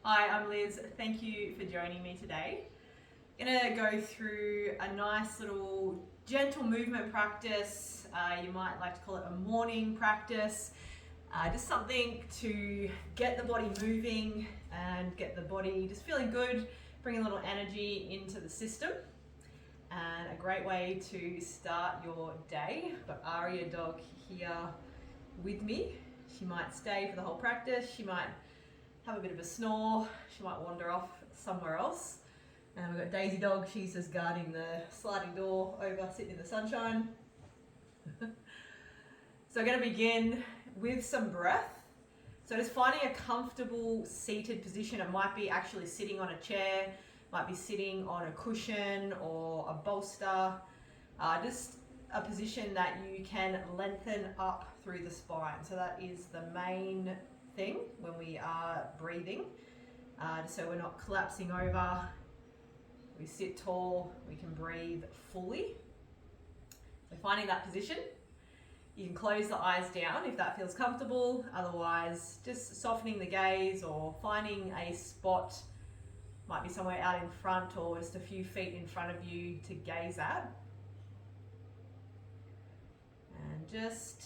Hi, I'm Liz. Thank you for joining me today. I'm gonna go through a nice little gentle movement practice. You might like to call it a morning practice. Just something to get the body moving and get the body just feeling good, bring a little energy into the system. And a great way to start your day. I've got Aria dog here with me. She might stay for the whole practice. She might have a bit of a snore. She might wander off somewhere else. And we've got Daisy dog. She's just guarding the sliding door over, sitting in the sunshine. So I'm going to begin with some breath. So just finding a comfortable seated position. It might be actually sitting on a chair, might be sitting on a cushion or a bolster. Just a position that you can lengthen up through the spine. So that is the main thing when we are breathing. So we're not collapsing over. We sit tall, we can breathe fully. So finding that position. You can close the eyes down if that feels comfortable. Otherwise, just softening the gaze or finding a spot, might be somewhere out in front or just a few feet in front of you to gaze at. And just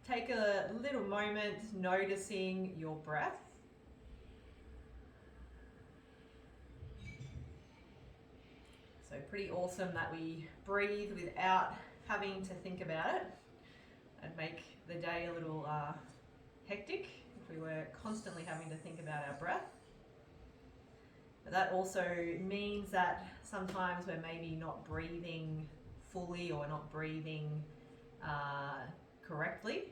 take a little moment noticing your breath. So pretty awesome that we breathe without having to think about it. It'd make the day a little hectic if we were constantly having to think about our breath. But that also means that sometimes we're maybe not breathing fully or not breathing correctly.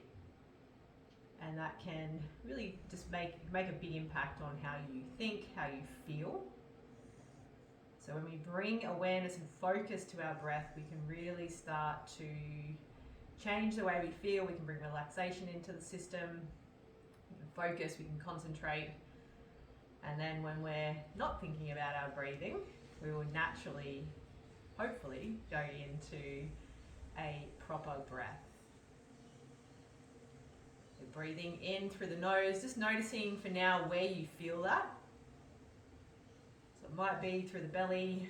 And that can really just make a big impact on how you think, how you feel. So when we bring awareness and focus to our breath, we can really start to change the way we feel. We can bring relaxation into the system. We can focus, we can concentrate. And then when we're not thinking about our breathing, we will naturally, hopefully, go into a proper breath. So breathing in through the nose, just noticing for now where you feel that. So it might be through the belly,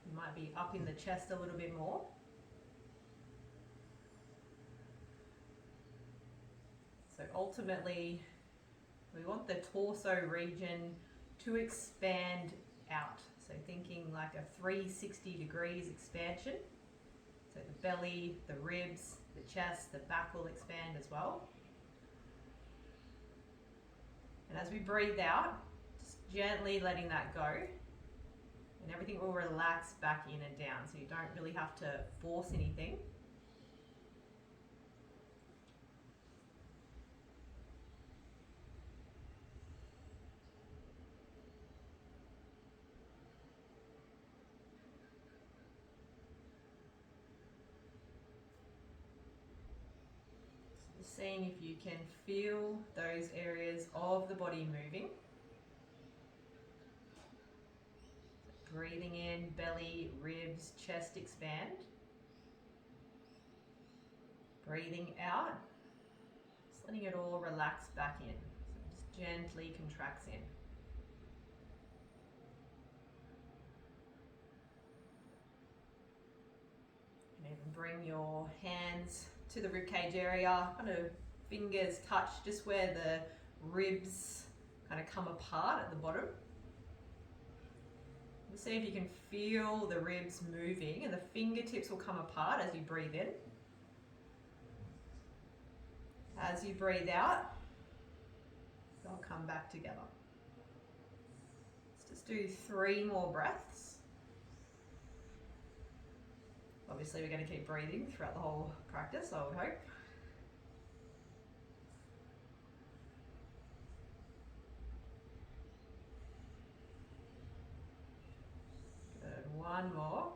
it might be up in the chest a little bit more. So ultimately, we want the torso region to expand out. So thinking like a 360 degrees expansion. So the belly, the ribs, the chest, the back will expand as well. And as we breathe out, just gently letting that go. And everything will relax back in and down. So you don't really have to force anything. Just seeing if you can feel those areas of the body moving. Breathing in, belly, ribs, chest expand. Breathing out, just letting it all relax back in. So just gently contracts in. And even bring your hands to the ribcage area, kind of fingers touch just where the ribs kind of come apart at the bottom. See if you can feel the ribs moving, and the fingertips will come apart as you breathe in. As you breathe out, they'll come back together. Let's just do 3 more breaths. Obviously, we're going to keep breathing throughout the whole practice, I would hope. Good. 1 more.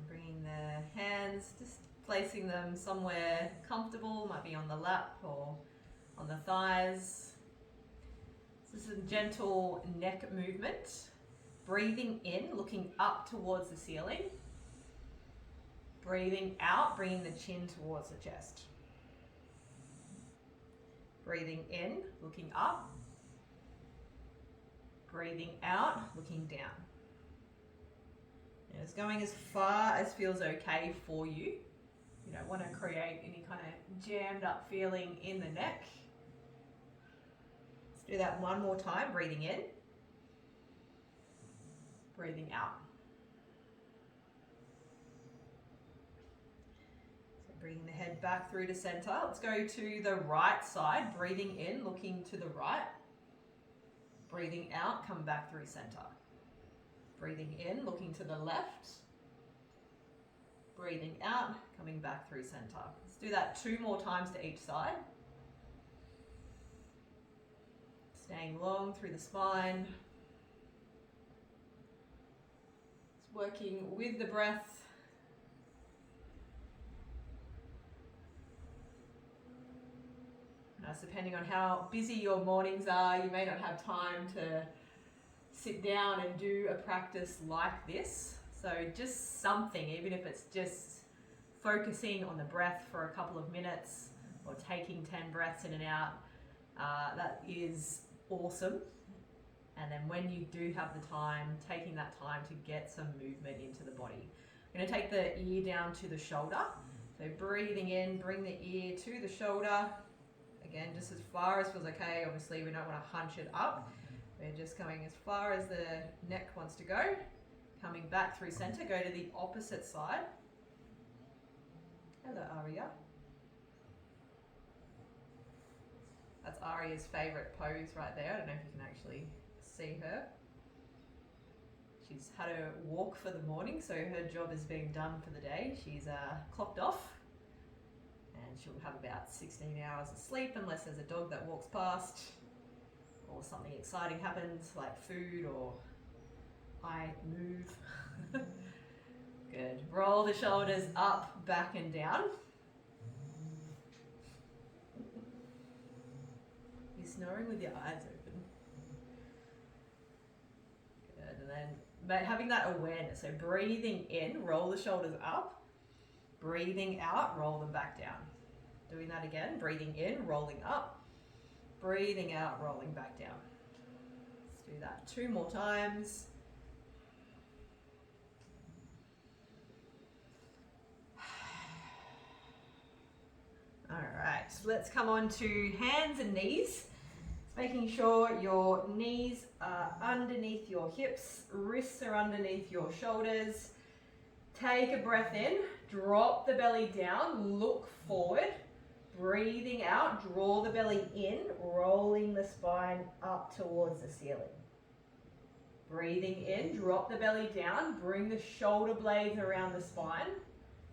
Bringing the hands, just placing them somewhere comfortable, might be on the lap or on the thighs. This is a gentle neck movement. Breathing in, looking up towards the ceiling. Breathing out, bringing the chin towards the chest. Breathing in, looking up. Breathing out, looking down. And it's going as far as feels okay for you. You don't want to create any kind of jammed up feeling in the neck. Let's do that one more time. Breathing in. Breathing out. So bringing the head back through to center. Let's go to the right side. Breathing in, looking to the right. Breathing out, come back through center. Breathing in, looking to the left. Breathing out, coming back through center. Let's do that 2 more times to each side. Staying long through the spine. Just working with the breath. Depending on how busy your mornings are, you may not have time to sit down and do a practice like this. So just something, even if it's just focusing on the breath for a couple of minutes or taking 10 breaths in and out, that is awesome. And then when you do have the time, taking that time to get some movement into the body. I'm going to take the ear down to the shoulder. So breathing in, bring the ear to the shoulder. Again, just as far as feels okay. Obviously, we don't want to hunch it up. We're just going as far as the neck wants to go. Coming back through center, go to the opposite side. Hello, Aria. That's Aria's favorite pose right there. I don't know if you can actually see her. She's had a walk for the morning, so her job is being done for the day. She's clocked off. And she'll have about 16 hours of sleep unless there's a dog that walks past or something exciting happens like food or I move. Good. Roll the shoulders up, back and down. You're snoring with your eyes open. Good. And then having that awareness. So breathing in, roll the shoulders up. Breathing out, roll them back down. Doing that again. Breathing in, rolling up. Breathing out, rolling back down. Let's do that 2 more times. All right, so let's come on to hands and knees. Making sure your knees are underneath your hips, wrists are underneath your shoulders. Take a breath in, drop the belly down, look forward. Breathing out, draw the belly in, rolling the spine up towards the ceiling. Breathing in, drop the belly down, bring the shoulder blades around the spine.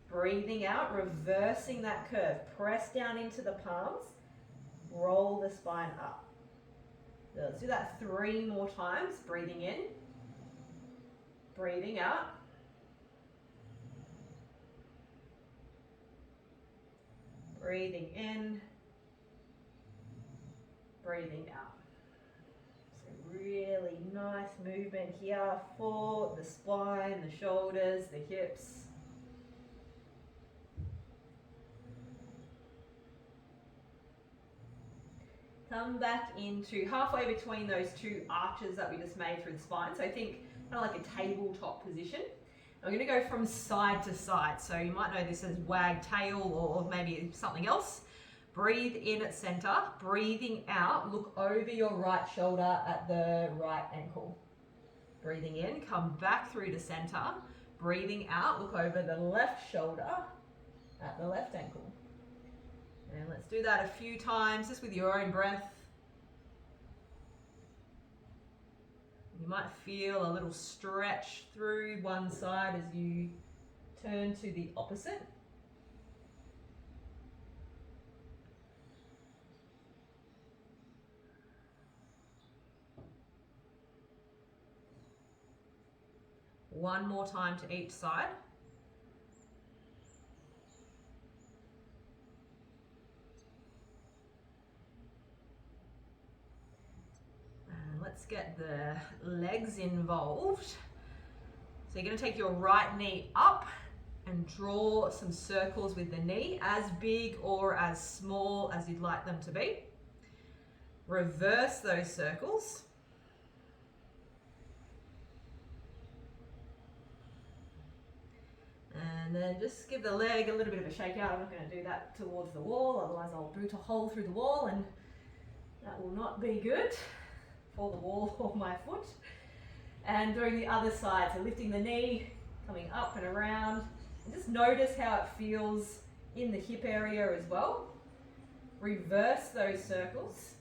Breathing out, reversing that curve. Press down into the palms, roll the spine up. So let's do that 3 more times. Breathing in, breathing out. Breathing in, breathing out. So really nice movement here for the spine, the shoulders, the hips. Come back into halfway between those 2 arches that we just made through the spine. So think kind of like a tabletop position. I'm going to go from side to side. So you might know this as wag tail or maybe something else. Breathe in at center. Breathing out, look over your right shoulder at the right ankle. Breathing in, come back through to center. Breathing out, look over the left shoulder at the left ankle. And let's do that a few times just with your own breath. You might feel a little stretch through one side as you turn to the opposite. One more time to each side. Let's get the legs involved. So you're going to take your right knee up and draw some circles with the knee, as big or as small as you'd like them to be. Reverse those circles. And then just give the leg a little bit of a shake out. I'm not going to do that towards the wall, otherwise I'll boot a hole through the wall and that will not be good for the wall or my foot. And doing the other side, so lifting the knee, coming up and around. And just notice how it feels in the hip area as well. Reverse those circles.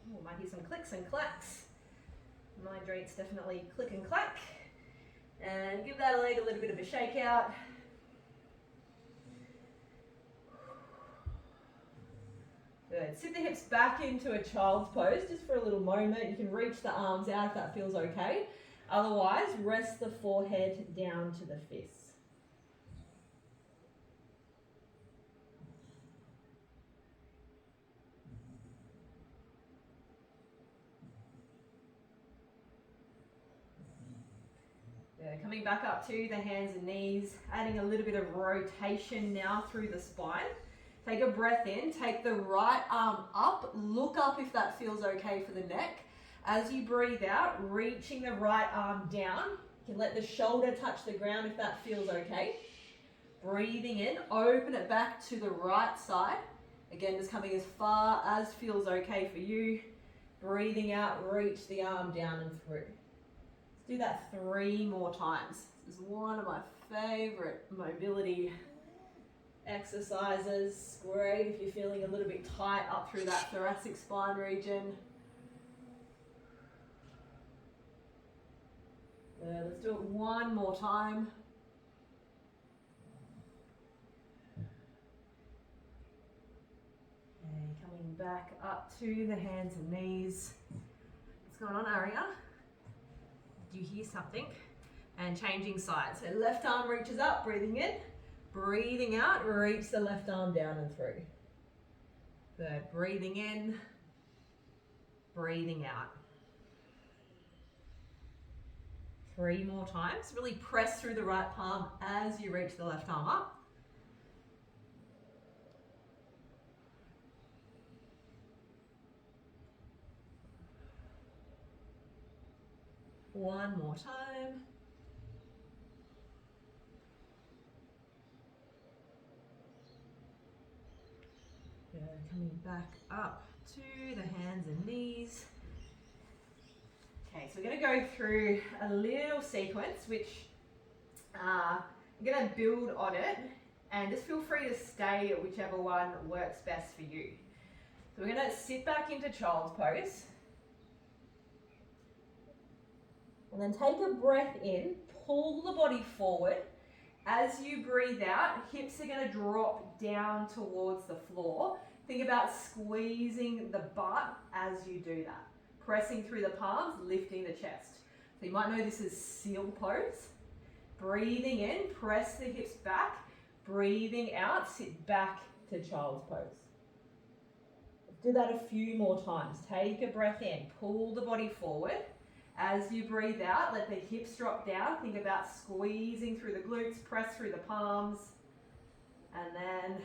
Oh, might hear some clicks and clacks. My joints definitely click and clack. And give that leg a little bit of a shake out. Good. Sit the hips back into a child's pose just for a little moment. You can reach the arms out if that feels okay. Otherwise, rest the forehead down to the fists. Coming back up to the hands and knees, adding a little bit of rotation now through the spine. Take a breath in, take the right arm up, look up if that feels okay for the neck. As you breathe out, reaching the right arm down. You can let the shoulder touch the ground if that feels okay. Breathing in, open it back to the right side. Again, just coming as far as feels okay for you. Breathing out, reach the arm down and through. Do that 3 more times. This is one of my favorite mobility exercises. Great if you're feeling a little bit tight up through that thoracic spine region. Let's do it 1 more time. Okay, coming back up to the hands and knees. What's going on, Aria? You hear something, and changing sides. So left arm reaches up, breathing in, breathing out, reach the left arm down and through. Good, breathing in, breathing out. 3 more times. Really press through the right palm as you reach the left arm up. One more time. Good. Coming back up to the hands and knees. Okay, so we're going to go through a little sequence which I'm going to build on it, and just feel free to stay at whichever one works best for you. So we're going to sit back into child's pose. And then take a breath in, pull the body forward. As you breathe out, hips are going to drop down towards the floor. Think about squeezing the butt as you do that. Pressing through the palms, lifting the chest. So you might know this is seal pose. Breathing in, press the hips back. Breathing out, sit back to child's pose. Do that a few more times. Take a breath in, pull the body forward. As you breathe out, let the hips drop down. Think about squeezing through the glutes, press through the palms. And then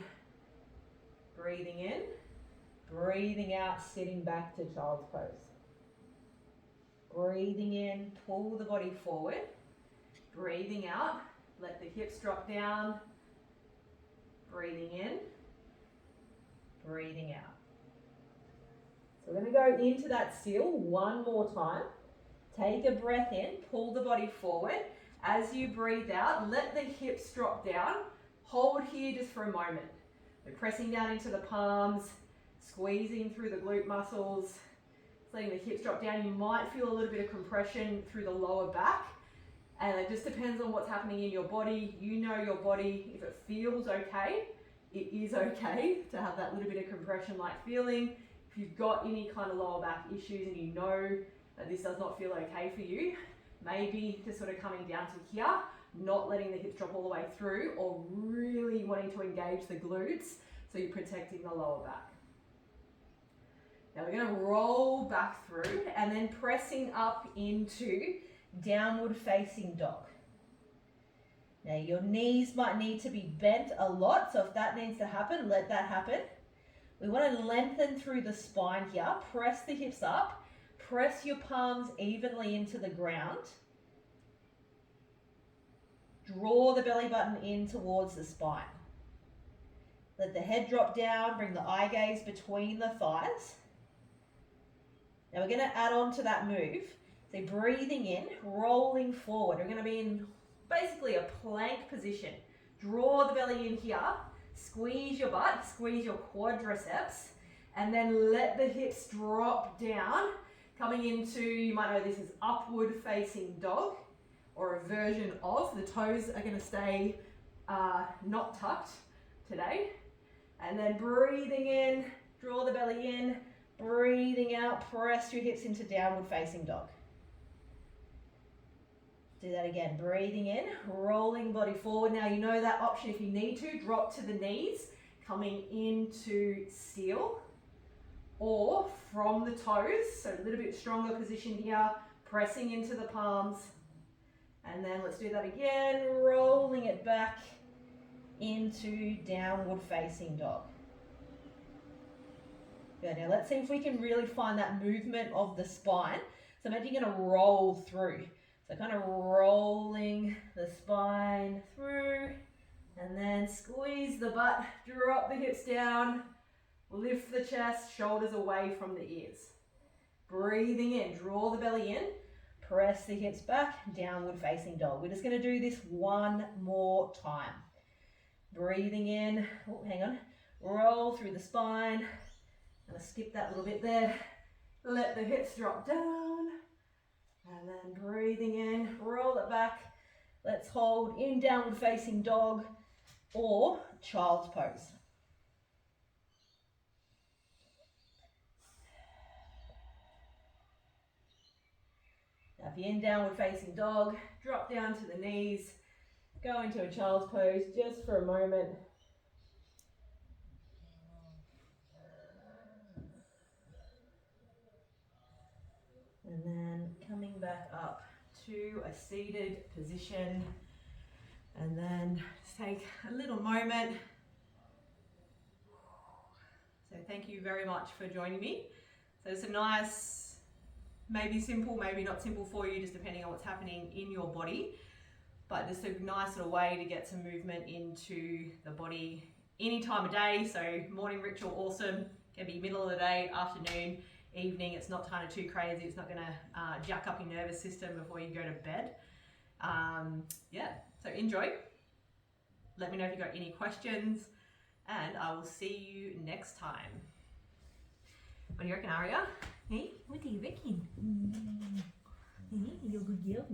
breathing in, breathing out, sitting back to child's pose. Breathing in, pull the body forward. Breathing out, let the hips drop down. Breathing in, breathing out. So we're going to go into that seal 1 more time. Take a breath in, pull the body forward. As you breathe out, let the hips drop down. Hold here just for a moment. We're pressing down into the palms, squeezing through the glute muscles, letting the hips drop down. You might feel a little bit of compression through the lower back, and it just depends on what's happening in your body. You know your body. If it feels okay, it is okay to have that little bit of compression-like feeling. If you've got any kind of lower back issues and you know that this does not feel okay for you, maybe just sort of coming down to here, not letting the hips drop all the way through, or really wanting to engage the glutes so you're protecting the lower back. Now we're going to roll back through and then pressing up into downward facing dog. Now your knees might need to be bent a lot, so if that needs to happen, let that happen. We want to lengthen through the spine here. Press the hips up. Press your palms evenly into the ground. Draw the belly button in towards the spine. Let the head drop down, bring the eye gaze between the thighs. Now we're going to add on to that move. So breathing in, rolling forward. We're going to be in basically a plank position. Draw the belly in here, squeeze your butt, squeeze your quadriceps, and then let the hips drop down, coming into, you might know this as upward facing dog, or a version of. The toes are going to stay not tucked today. And then breathing in, draw the belly in, breathing out, press your hips into downward facing dog. Do that again, breathing in, rolling body forward. Now you know that option if you need to, drop to the knees, coming into seal, or from the toes, so a little bit stronger position here, pressing into the palms. And then let's do that again, rolling it back into downward facing dog. Good, now let's see if we can really find that movement of the spine. So imagine you're gonna roll through. So kind of rolling the spine through, and then squeeze the butt, drop the hips down, lift the chest, shoulders away from the ears. Breathing in, draw the belly in, press the hips back, downward facing dog. We're just gonna do this one more time. Breathing in, oh, hang on, roll through the spine. I'm gonna skip that little bit there. Let the hips drop down. And then breathing in, roll it back. Let's hold in downward facing dog or child's pose. Now if you're in downward facing dog, drop down to the knees, go into a child's pose just for a moment. And then coming back up to a seated position, and then just take a little moment. So thank you very much for joining me. So it's a nice, maybe simple, maybe not simple for you, just depending on what's happening in your body, but just a nice little way to get some movement into the body any time of day. So morning ritual, awesome. Can be middle of the day, afternoon, evening. It's not kind of too crazy. It's not going to jack up your nervous system before you go to bed. Yeah, so enjoy. Let me know if you've got any questions, and I will see you next time. What do you reckon, Aria? Hey, what do you reckon? Hey, you're a good girl.